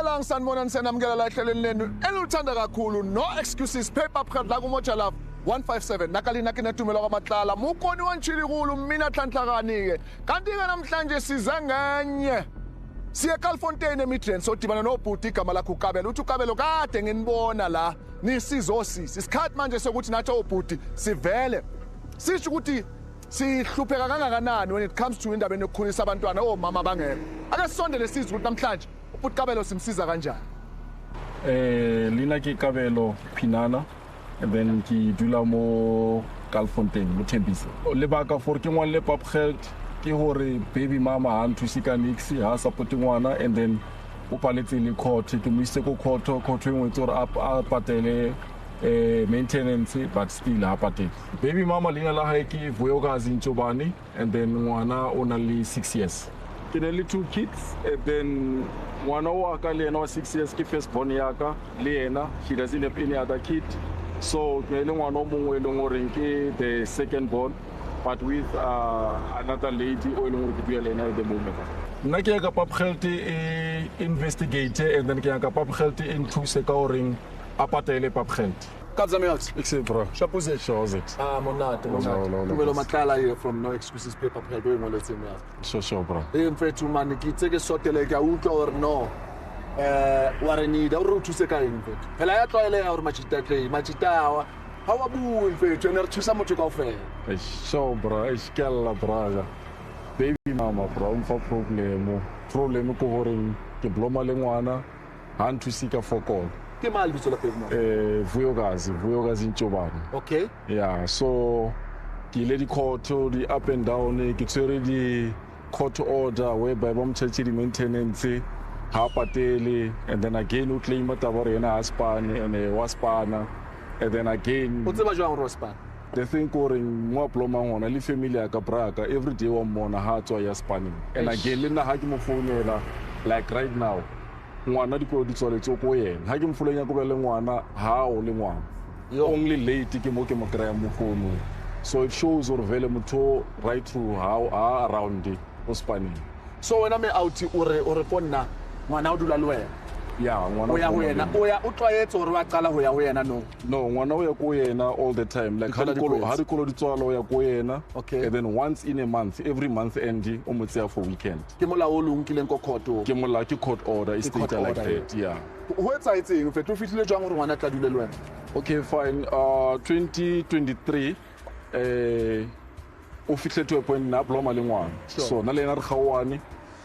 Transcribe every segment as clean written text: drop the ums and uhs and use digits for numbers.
Siyabulela sanibona nisenamukela la ehlelweni lenu eluthanda kakhulu no excuses paper prep la kuMoja Love 157 nakalina kinetumela kwamahlala mukoni wanchilikhulu mina Nhlanhlakani ke kanti ke namhlanje siza nganye siye eKalfontein eMidrand sodibana nobhuti igama lakhe uKabelo uthi uKabelo kade nginibona la nisizosisi isikhathi manje sokuthi nathi obhuti sivele sisho ukuthi sihlupheka kangakanani when it comes to indaba yokukhulisa abantwana omama bangekho ake sisondele sizwe ukuthi namhlanje ubhuti Kabelo simsiza kanjani lina ke Kabelo Phinana and then ki dula mo Kalfontein mo Thembisa lebaka for ke ngwana le pap health ke hore baby mama ha nthusi ka nix ha support ngwana and then o paletse le court ke mo ise ko court engwe tsore a patele maintenance but still ha patele baby mama lina la ha ke Vuyokazi Ntshobani and then ngwana o na le 6 years ke ne le 2 kids and then ngwana wa ka le ena wa 6 years ke first born ya ka le ena she doesn't have any other kid so ke le ngwana o mongwe le ngore ke the second born but with another lady o le ngore ke bua le ena at the moment nna ke ka pap health investigate and then ke ka pap health into se ka oring a patele pap health Kabzamiyot except bro Shapuze shows it monate Tubelo Matlala here from No Excuses Paper Prep going on the same sure bro mfethu man ke tseke sotele ka utlwa or no wa re nida o re thuse ka eng mfethu phela ya tlwaele ya hore machita play machita ha wa bue mfethu ene re thusa motho kaofela sure bro iskella braga baby mama bro umfa problem ko hore ke bloma le ngwana ha nthusi ka fokol ke mali bitso la baby mama Vuyokazi Ntshobani okay yeah so ke ile di court di up and down ke tsere di court order whereby ba mthethe di maintenance ha patele and then again o claim taba re ena aspane and waspana and then again o tseba jwang ro spana the thing koring mo ploma ngona le family ya ka braka every day wa mona ha tswa ya spanning and again le nna ha ke mo founela like right now ngwana di ko di tswaletse ko yena ha ke mo folenya ko le ngwana ha o le ngwana only late ke mo kry mo phone so it shows or vele motho right through how around the spanning so wena me out o ponna ngwana o dula le wena yeah ngwana o ya ho yena o tlwaetse hore wa qala ho ya ho yena no ngwana o ya ko yena all the time like ha di kolo di tswala o ya ko yena okay and then once in a month every month end o mo tsaya for weekend ke mola o lungkileng ko court o ke mola ke court order is state like that yeah ho etsa etseng mfethu o fihlile jwang hore ngwana tla dule le wena okay fine 2023 o fihle to a point na bloma le ngwana so na le ena re gawane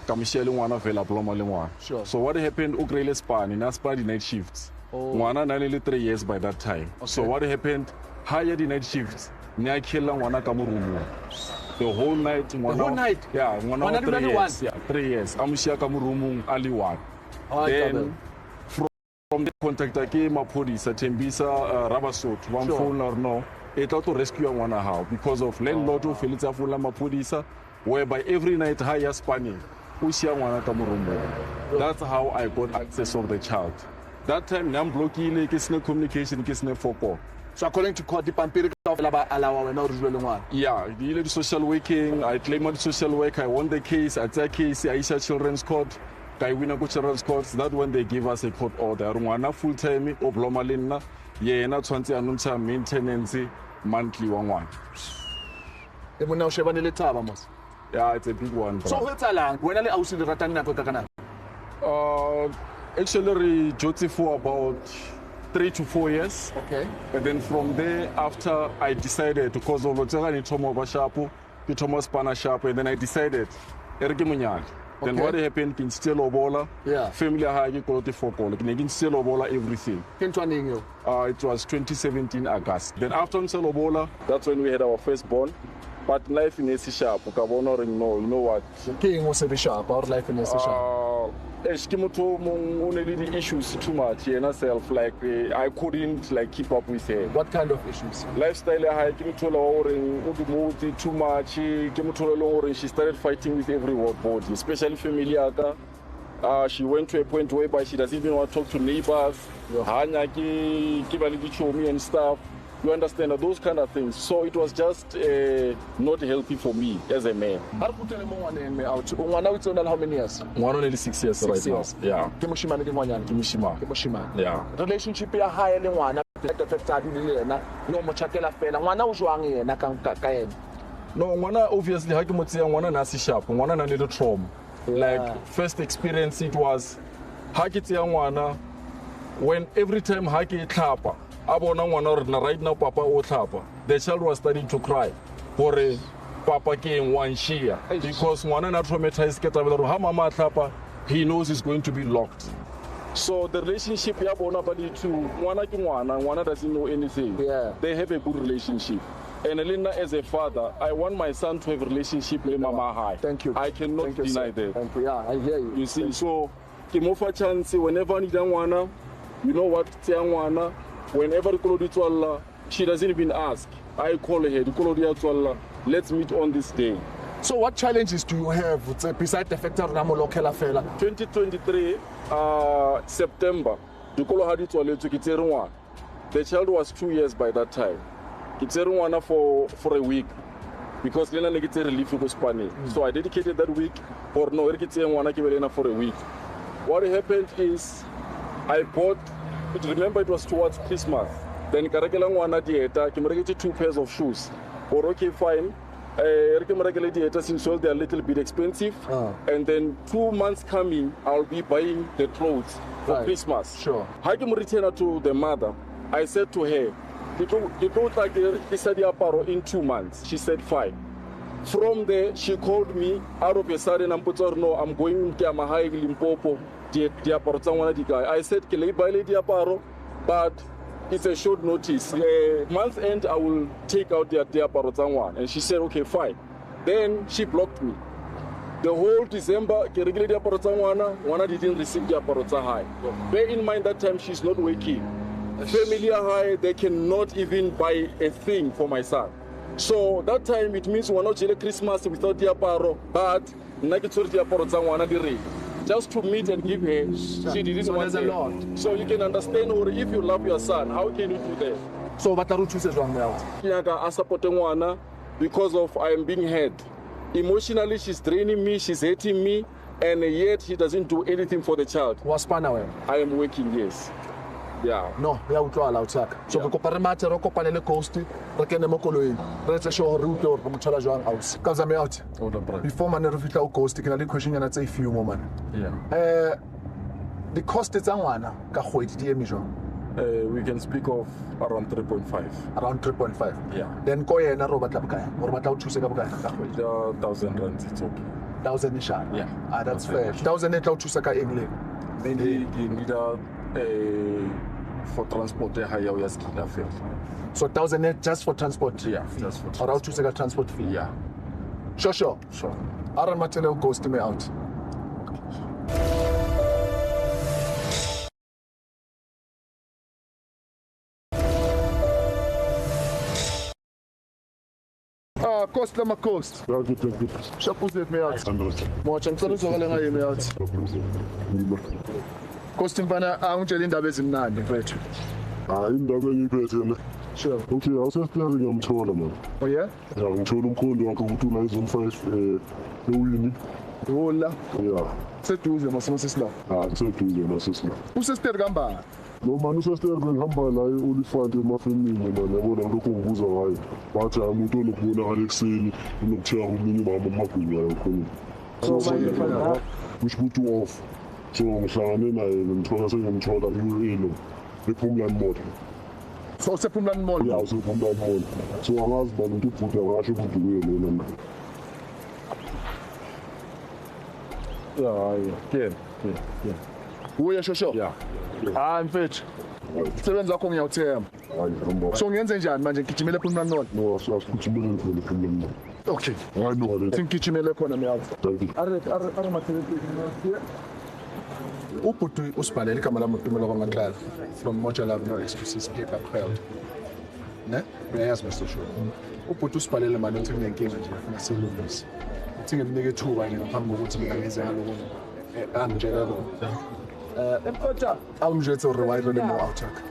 ka mshele ngwana vela bloma le ngwana so what happened o grele spani na spani night shifts ngwana na le 3 years by that time so what happened higher the night shifts ne a khela ngwana ka mo room the whole night ngwana yeah ngwana 3 years yeah 3 years amshia ka mo room ali 1 then from the contact ke maphodisa Thembisa Rabasotho one phone or no it auto rescue ngwana how because of landlord o felitsa phone maphodisa whereby every night higher spanning ushia ngwana ka mo room that's how I got access of the child that time nam blockile ke sine communication ke sine foko so according to court dipampiri ka fela ba alawa wena o rulele ngwana yeah ile di social working I claimed social work I won the case at that case Aisha Children's Court kai wina ku Children's Court that when they give us a court order ngwana full time o bloma le nna yena tshwantse a ntsha maintenance monthly wa ngwana mona o shebane le thaba mos yeah it's a big one bro. So ho etsalang wena le ausi le ratang nako ka kana actually re jotse for about 3 to 4 years okay and then from there after I decided because of tsega ni thomo ba shapo ke thomo spana sharp and then I decided ere ke monyane then what happened ke still obola family ha ke koloti fokolo ke ne ke still obola everything ke ntwaneng yo it was 2017 August then after still obola that's when we had our first born but life in AC sharp ka bona re no you know what ke ngo se be sharp or life in AC sharp ke motho mong o ne le di issues too much yena self like I couldn't like keep up with her what kind of issues lifestyle ya hae ke motho le hore o di motse too much ke motho le hore she started fighting with every body especially family yaka she went to a point whereby she doesn't even want to talk to neighbors hanya ke ba le di chomi and stuff You understand those kind of things. So it was just not healthy for me as a man. How many years? One only 6 years right now. Yeah. Kimoshimane. Yeah. Relationship ya high le ngwana affected le yena no mo chatela fela ngwana o jwang yena ka yena. No, ngwana obviously ha ke mo tseya ngwana na se sharp, ngwana na le trauma. Like first experience it was ha ke tseya ngwana when every time ha ke tlhapa a bona ngwana re right now papa o tlhapa, the child was starting to cry for papa ke one share because ngwana na traumatized ke tabela ha mama tlhapa he knows it's going to be locked. So the relationship ya bona ba di two ngwana ke ngwana doesn't know anything. Yeah. They have a good relationship. And Elena, as a father, I want my son to have a relationship with Mama High. Thank you. I cannot deny that. Thank you. Yeah, I hear you. You see, so Kimofa chance whenever I need Angwana, you know what, Tiangwana, whenever Allah, she doesn't even ask. I call her, let's meet on this day. So what challenges do you have besides the factor of Namolokela fella? 2023 September, the child was 2 years by that time. Kitserungwana for a week because Lena negate relief for Spanish. So I dedicated that week for no Kitserungwana for a week. What happened is I bought, remember it was towards Christmas. Then Karakelangwana dieta, Kimarageti 2 pairs of shoes. Or okay, fine. Kimarageti dieta since they're a little bit expensive. And then 2 months coming, I'll be buying the clothes for Christmas. Sure. I came return to the mother. I said to her, you don't like the in 2 months. She said fine. From there, she called me out of a sudden. I'm put her no. I'm going to Yamahai Limpopo. I said, but it's a short notice. Month end, I will take out the Diaparotangwan. And she said, okay, fine. Then she blocked me. The whole December, Diaparotangwana didn't receive Diaparotahai. Bear in mind that time she's not working. Family high, they cannot even buy a thing for my son. So that time it means we're not Christmas without Diaparo, but just to meet and give her, she didn't want a lot. So you can understand, or if you love your son, how can you do that? So what are you choosing now? I support Ngwana because of I am being hurt. Emotionally, she's draining me, she's hating me, and yet she doesn't do anything for the child. What's Panawe? I am working, yes. Yeah. No, we are trying out. So we compare matter or compare the coast. We can make a let's show route or from Chalajang house. Because I'm out. Before man refit out coast, can I question and say few moment. Yeah. The cost is one. We can speak of around 3.5. Around 3.5. Yeah. Then Koya and Robert Labka. Or what out to say about 1,000 rand. It's okay. 1,000 isha. Yeah. That's fair. 1,000 out to Saka English. Mainly for transport, so 1,000 just for transport? Yeah, just for transport. Or out to say transport fee? Yeah. Sure. I don't matter goes to me out. Cost lama cost. Shapuzet me out. Mo chancelo zogalenga yimi out. Cost mfana angitshela indaba ezimnandi mfethu. Hayi indaba engiphethe yena. Sure. Okay, awusesiplaza ngiyamthola man. Oh yeah? Yeah, ngithola umkhondo wakhe ukuthi una izone 5 ewini. Hola. Yeah. Seduze masisila. Seduze masisila. Usesiteri kambani? No man usesiteri ngihamba la eOlifant emafemini man yabona lokho ngibuza ngayo. Bathi umuntu onokubona Alexeni unokuthiya umunye mama amagwinya yakho. So manje which put you off. So ngihlangane naye ngimthola sengimthola uElo. Ephumlani Mall. So Sephumlani Mall. Yeah, Sephumlani Mall. So angazi bani ukuthi ubhuda ngasho ukuthi uyena. Yeah. Uya shosho? Yeah. Mfethu. Sebenza wakho ngiyawuthemba. Hayi ngihamba. So ngiyenze njani manje ngigijimele ePhumlani Mall? No, sigijimele khona ePhumlani Mall. Okay. I know that. Singigijimele khona miyazi. Thank you. Are mathelephone. Ubhuti usibhalele igama lami uDumelo kwaMatlala from Moja Love no excuses paper crowd. Ne? Uyayazi Mr. Show. Ubhuti usibhalele manje uthi nginenkinga nje ngifuna silungise. Uthi ngimnike ithuba nje ngaphambi kokuthi mina ngenze ngaloko. Angitshela lo. Emfota awumjethe rewind le mo outak.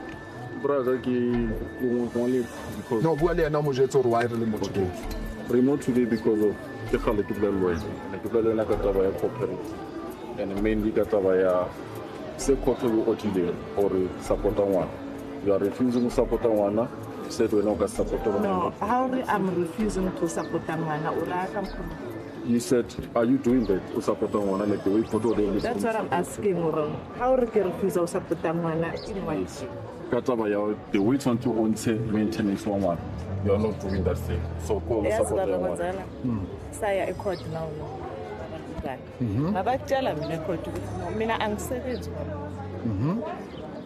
brother ke only because No, bua le yena mo jetse gore why re le mo okay. Remote today because of the khale ke bla lwa ke bla lena ka taba ya corporate and mainly ka taba ya se khotlo go otile or supporta ngwana. You are refusing to support ngwana. You said we no ka support ngwana. No, how I'm refusing to support ngwana o la ka mkhulu. You said, are you doing that to support ngwana like the way photo they That's what I'm asking wrong. How re ke refuse to support ngwana in what? ka taba ya the way tshwanetse o ntshe maintenance wa ngwana. You are not doing that thing. So go Yes, support baba ngwana. Gonzala. Saya e-court now. Ngabatshela mina e-court ukuthi mina angisebenzi.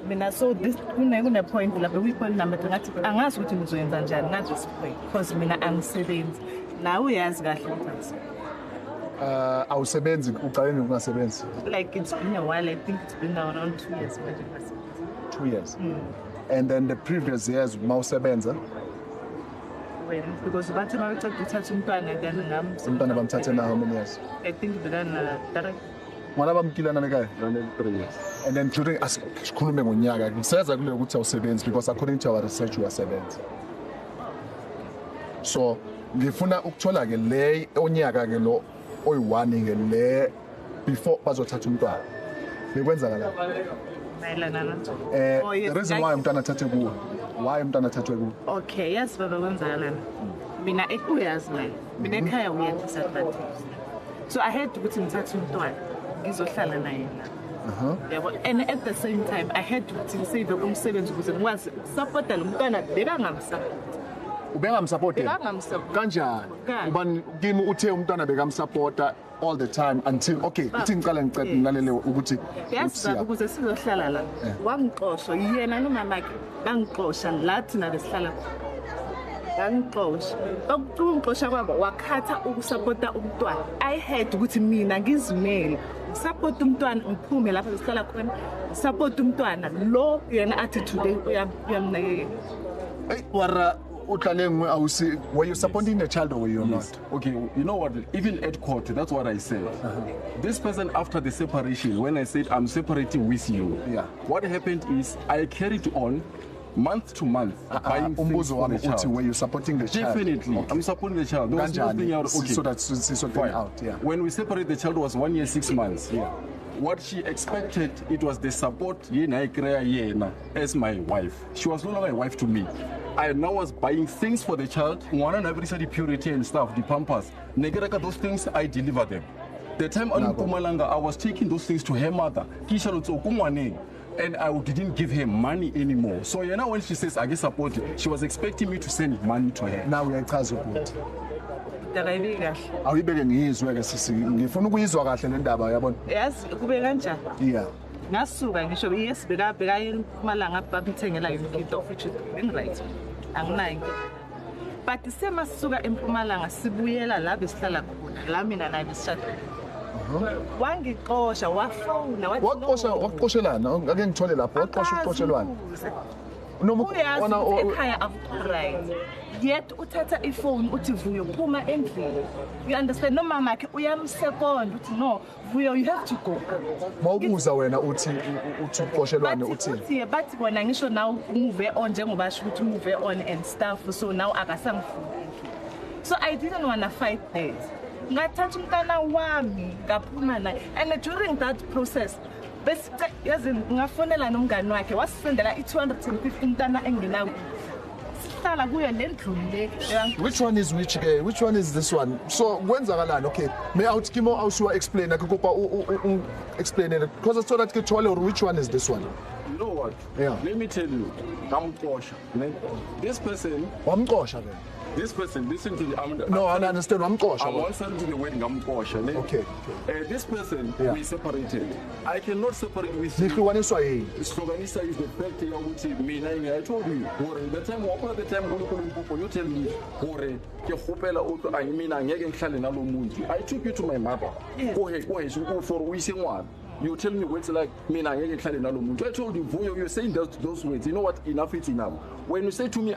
Mina so this kune point lapho we-point number ngathi angazi ukuthi ngizoyenza njani na this point because mina angisebenzi. Nawe uyazi kahle ukuthi awusebenzi uqale ungasebenzi like it's been a while. I think it's been around 2 years. 2 years. And then the previous years mawusebenza When because bathi mawucela ukuthatha umntwana then ngami umntwana bamthathe na how many years? I think bekana direct Ngwana bamkilana nekaya. 3 years. And then during asikhulume ngonyaka ngiseza kule ukuthi awusebenzi because according to our research uyasebenza. So ngifuna ukuthola ke le onyaka ke lo oyi1 ke le before bazothatha umntwana. Bekwenzakala. mayelana na The reason why umntwana athathe kuwe. Why umntwana athathwe kuwe? okay yes baba kwenzakala mina ekuyazi la mina ekhaya uya disadvantage so I had ukuthi ngithathe umntwana ngizohlala naye la yabo and at the same time I had ukuthi ngisave umsebenzi ukuze ngikwazi ukusupporta lo mntwana bekangamsupport Ubengamsupporte bekangamsupport kanjani? Kanjani? Ubani kimi uthe umntwana bekamsupporta all the time until okay ithi ngicala ngicela ngilalele ukuthi yes baba ukuze sizohlala la wangixosha yena nomamakhe bangixosha la thina besihlala ngangixosha ukungixosha kwabo wakhatha ukusupporta umntwana I had ukuthi mina ngizimele support umntwana ngiphume lapha besihlala khona support umntwana lo yena athi today uyamnakekela wara uhlale ngwe awusi were you supporting the child or were you not? Okay, you know what? Even at court, that's what I said. This person, after the separation, when I said I'm separating with you, Yeah. what happened is I carried on month to month buying things Umbuzo for wami the uthi child. were you supporting the child? Definitely, Okay. I'm supporting the child. There was nothing Kanjani? out. Okay, So that so fine. out, yeah. When we separated, the child was 1 year 6 months. Yeah. What she expected, it was the support as my wife. She was no longer a wife to me. I now was buying things for the child. One every the purity and stuff, the pampers. Negeraka, those things, I deliver them. The time on Pumalanga, I was taking those things to her mother. Kisha Kumwane. And I didn't give her money anymore. So you know when she says I get support, she was expecting me to send money to her. Now uyachaza ukuthi dakayibi kahle awuyibeke ngiyizwe ke sisi ngifuna ukuyizwa kahle le ndaba yabona. yazi kube kanjani Yeah. ngasuka ngisho yes beka eMpumalanga babithengela into of which right anginayo but sema sisuka eMpumalanga sibuyela la besihlala khona la mina naye besishada wangixosha wafona Waqoshelana ngake ngithole lapho waqosha uqoshelwana. Noma uyazi ekhaya akuright yet uthatha ifone uthi Vuyo phuma endlini you understand no mama yakhe uyamsekonda uthi no Vuyo you have to go mawubuza wena uthi uqoshelwane uthi but bona ngisho now move on njengoba asho ukuthi move on and stuff so now akasangifuni so I didn't want to fight that ngathatha umntana wami ngaphuma naye and during that process bese yazi ngafonela nomngani wakhe wasisendela i250 umntana engenawo sihlala kuyo lendluni le which one is which one is this one so kwenzakalani okay may out kimo awusuwa explain akukopa explain it because I thought that kithole or which one is this one You know what? Yeah. Let me tell you, this person, listen to the no I understand I'm wamqosha also to the word Ngamkosha. Okay. This person, Yeah. we separated. I cannot separate with you. nihlukaniswa yini Sloganisa is the fact that I told you, the time you tell me, I took you to my mother. Go ahead, for wishing one. You tell me what's like, I told you, you're saying those words. You know what? Enough is enough. When you say to me,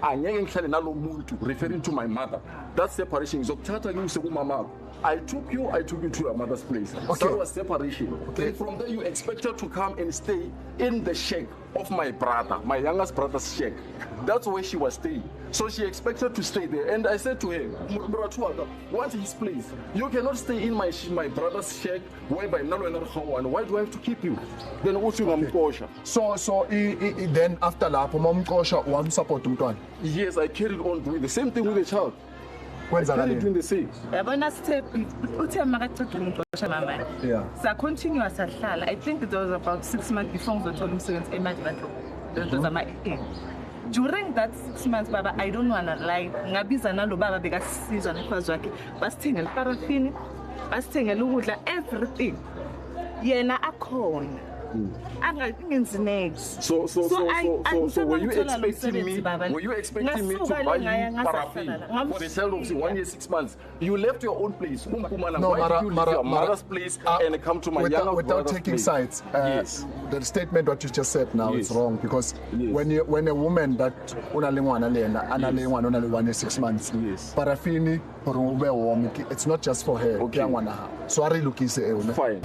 referring to my mother, that separation is I took you to your mother's place. Okay. So that was separation. Okay. And from there, you expected to come and stay in the shack of my brother, my youngest brother's shack. That's where she was staying. So she expected to stay there. And I said to her, want his place. You cannot stay in my brother's shack whereby why do I have to keep you? Then what you okay. So then after that, one support umntwana. Yes, I carried on doing the same thing with the child. Carried doing the same. Yeah. So continuous sahlala. I think it was about 6 months before the told students during that 6 months, Baba, I don't wanna lie. Ngabiza nalo baba bekasizwa nefazi wakhe. Basithengela paraffin, basithengela ukudla, everything. Yena akhona. Angenzi next. So were you expecting me? Were you expecting me to buy you paraffin for the child of 1 year 6 months? You left your own place. No, why did you leave your mother's place and come to my younger without taking place? sides? Yes. The statement what you just said now Yes. is wrong because Yes. when a woman that unalingwana lena analingwana only 1 year 6 months. Yes. Paraffin it's not just for her. Okay. So I really Fine.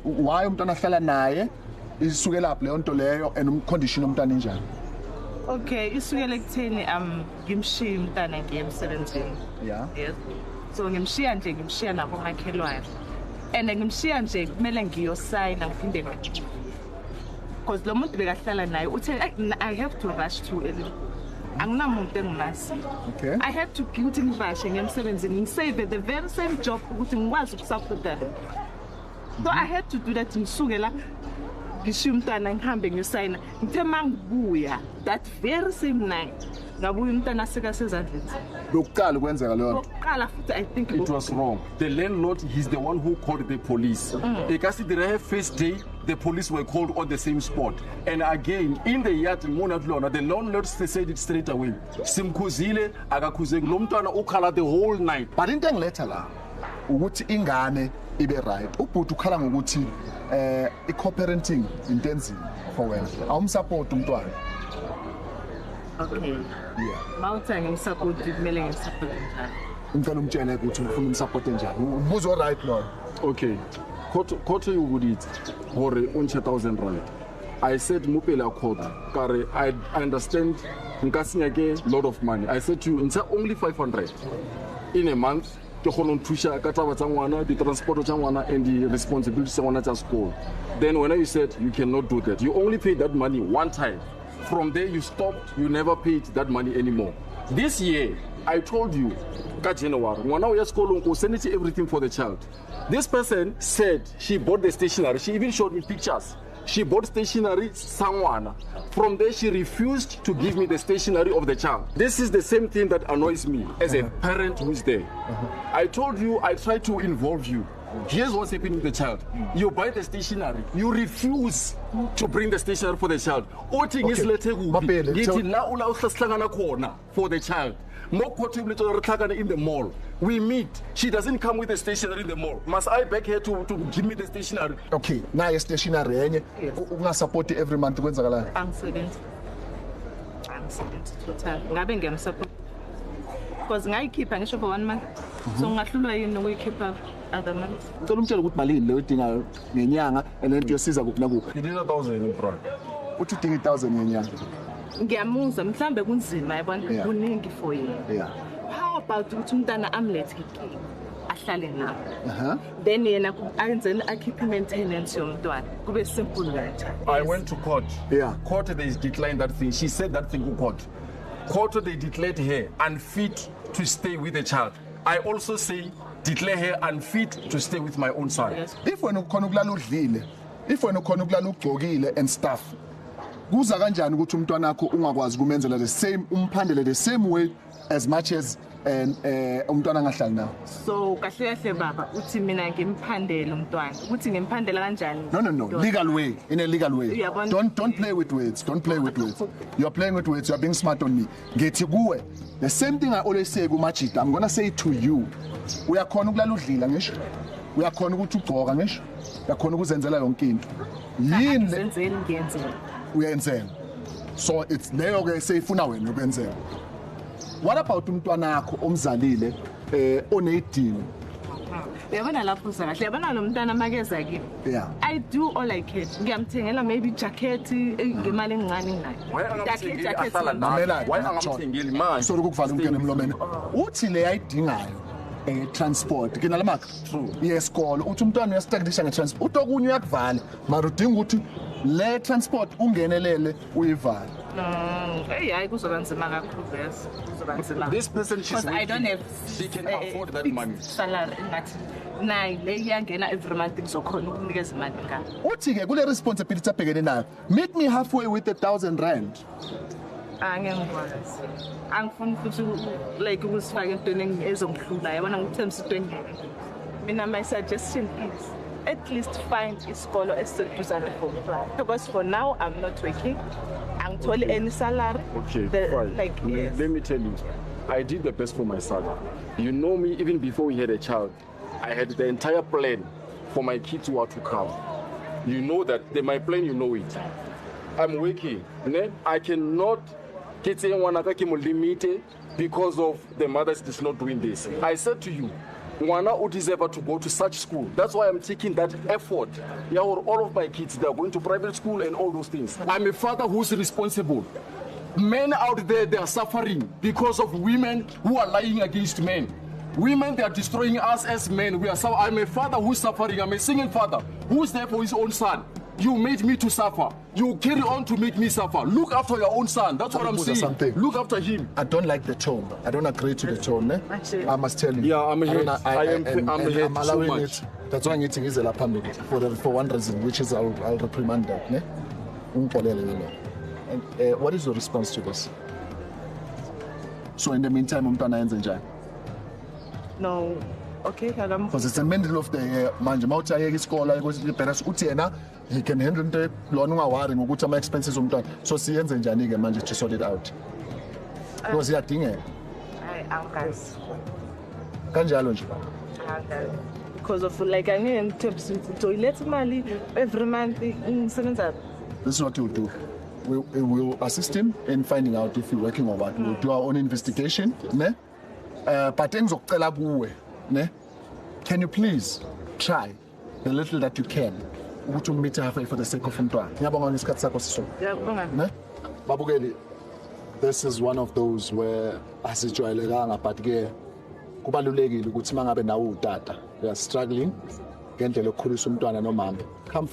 Why umntwana ahlala naye isukela lapho leyo nto leyo and umcondition umntwana enjani? Okay, isukela ekutheni ngimshiya umntana ngiyemsebenzini. Yeah. Yes. So ngimshiya nabo makhelwane. And ngimshiya nje kumele ngiyosayina ngiphinde because lo muntu bekahlala naye uthe I have to rush to anginamuntu engimazi. Okay. I had to ukuthi ngivashe ngemsebenzini ngisave the very same job ukuthi ngikwazi ukusupporta. So I had to do that ngisuke la ngishiya umntwana ngihambe ngiyosayina ngithe mangibuya that very same night ngabuya umntwana sika sezandleni. Lokuqala kwenzeka leyo nto. Oqala futhi I think It was wrong. The landlord, he's the one who called the police. Because the first day, the police were called on the same spot. And again, in the yard, the landlord said it straight away. Simkhuzile, akakhuzeki, lo mntwana ukhala the whole night. But into engiletha la ukuthi ingane ibe right. Ubhuti ukhala ngokuthi i-co-parenting into enzima for wena. Awumsupport umntwana. okay. Yeah. Mawuthi ngimsupport kumele ngimsupport njani? Ngicela umtshele ukuthi ufuna umsupport njani. Ubuzo right lo. Okay. Kote you would eat for 1,000 rand. I said mupela court. Kare, I understand nkasinyake lot of money. I said to you, it's only 500 in a month. Ke khona nthusha ka taba tsa ngwana, di transport tsa ngwana and the responsibility tsa ngwana tsa school. Then when you said you cannot do that, you only paid that money one time. From there you stopped, you never paid that money anymore. This year, I told you, ka January, ngwana uya school unko send everything for the child. This person said she bought the stationery. She even showed me pictures. She bought stationery sangwana. From there, she refused to give me the stationery of the child. This is the same thing that annoys me as a parent who is there. I told you, I tried to involve you. Here's what's happening with the child. You buy the stationery. You refuse to bring the stationery for the child. Oting is for the child. In the mall. We meet. She doesn't come with the stationery in the mall. Must I beg her to give me the stationery? Okay, now your stationery enye ungasupporti every month kwenzakala. Angisebenzi total. Ngabe ngiyamsupport. Because ngayikhipha ngisho for 1 month. So ngahlulwa yini ukuyikhipha other months. Ngicela umtshele ukuthi malini leyo udingayo ngenyanga and then uyosiza kuphi nakuphi. It is 1,000 bro. Uthi udinga 1,000 ngenyanga. Ngiyamuzwa mhlambe kunzima yabona kuningi for yini. Yeah. How about ukuthi umntana amlethe ekhaya ahlale nawo. Then yena ayenzeni akhiphe maintenance yomntwana. Kube simple kanjani. I went to court. Yeah. Court they declined that thing. She said that thing to court. Court they declared her unfit to stay with the child. I also say declare her unfit to stay with my own son. Yes. If wena ukhona ukulala udlile, if wena ukhona ukulala ugcokile and stuff. Kuza kanjani ukuthi umntwana wakho ungakwazi kumenzela the same umphandele the same way as much as umntwana angahlali nawo. So kahle kahle baba uthi mina ngimphandele umntwana. Uthi ngimphandela kanjani? No. Legal way. In a legal way. Uyabona? Don't play with words. Don't play with words. You're playing with words. You're being smart on me. Ngithi kuwe. The same thing I always say kuMajida. I'm going to say it to you. Uyakhona ukulala udlila ngisho. Uyakhona ukuthi ugcoka ngisho. Uyakhona ukuzenzela yonke into. Yini Senzeni ngiyenzela. uyenzela. So it's leyo ke seyifuna wena ukwenzela. what about umntwana wakho omzalile onedingo? Yabona lapho kahle yabona lo mntana makeza kimi. Yeah. I do all I can. Ngiyamthengela maybe jacket ngemali encane ngayo. Jacket. Why angamthengeli manje? Sorry ukukuvala umkene emlomeni. Uthi le ayidingayo transport ke nalamakha. True. Yesikolo uthi umntwana uyastakisha ngetransport. Utokunye uyakuvala, mara udinga ukuthi le transport ungenelele uyivale. Hayi kuzoba nzima kakhulu vese. Kuzoba nzima. This person she's I don't have she can afford that money. Salary ngathi nayi le iyangena every month kuzokhona ukunikeza imali ngaka. Uthi ke kule responsibility abhekene nayo. Meet me halfway with 1,000 rand. Angengikwazi. Angifuni futhi like ukusifaka entweni ezongihlula yabona ngithemba into mina my suggestion is at least find isikolo esiseduzane for class because for now I'm not working. Angitholi any salary. Okay, fine. Yes. Let me tell you, I did the best for my son. You know me, even before we had a child, I had the entire plan for my kids who are to come. You know that, my plan, you know it. I'm working. I cannot get anyone limit because of the mothers is not doing this. I said to you, Mwana would deserve to go to such school. That's why I'm taking that effort. Yeah, all of my kids, they're going to private school and all those things. I'm a father who's responsible. Men out there, they are suffering because of women who are lying against men. Women, they are destroying us as men. I'm a father who's suffering. I'm a single father who's there for his own son. You made me to suffer. You carry on to make me suffer. Look after your own son. That's what I'm saying. Something. Look after him. I don't like the tone. I don't agree to the tone. I must tell you. Yeah, I'm here. I'm allowing it. That's why I'm getting is for one reason, which is I'll reprimand that. And what is your response to this? So in the meantime, umntwana yenze njani? No. Okay, because it's a middle of the year manje mawuthi ayeke isikole ukuthi parents uthi yena he can handle into lona ungawari ngokuthi ama expenses umntwana so siyenze njani ke manje to sort it out because iyadingeka hayi angazi kanjalo nje because of like angeke ngithembise ukuthi uyiletha imali every month ngisebenza. This is what we'll do. We will assist him in finding out if he's working or what. We'll do our own investigation, ne? But engizokucela kuwe, ne? Can you please try the little that you can ukuthi meet halfway for the sake of umntwana? Ngiyabonga ngesikhathi sakho siso. Ngiyabonga. Ne? Babukeli, this is one of those where asijwayelekanga but ke kubalulekile ukuthi mangabe nawe utata you are struggling ngendlela yokukhulisa umntwana nomama. Come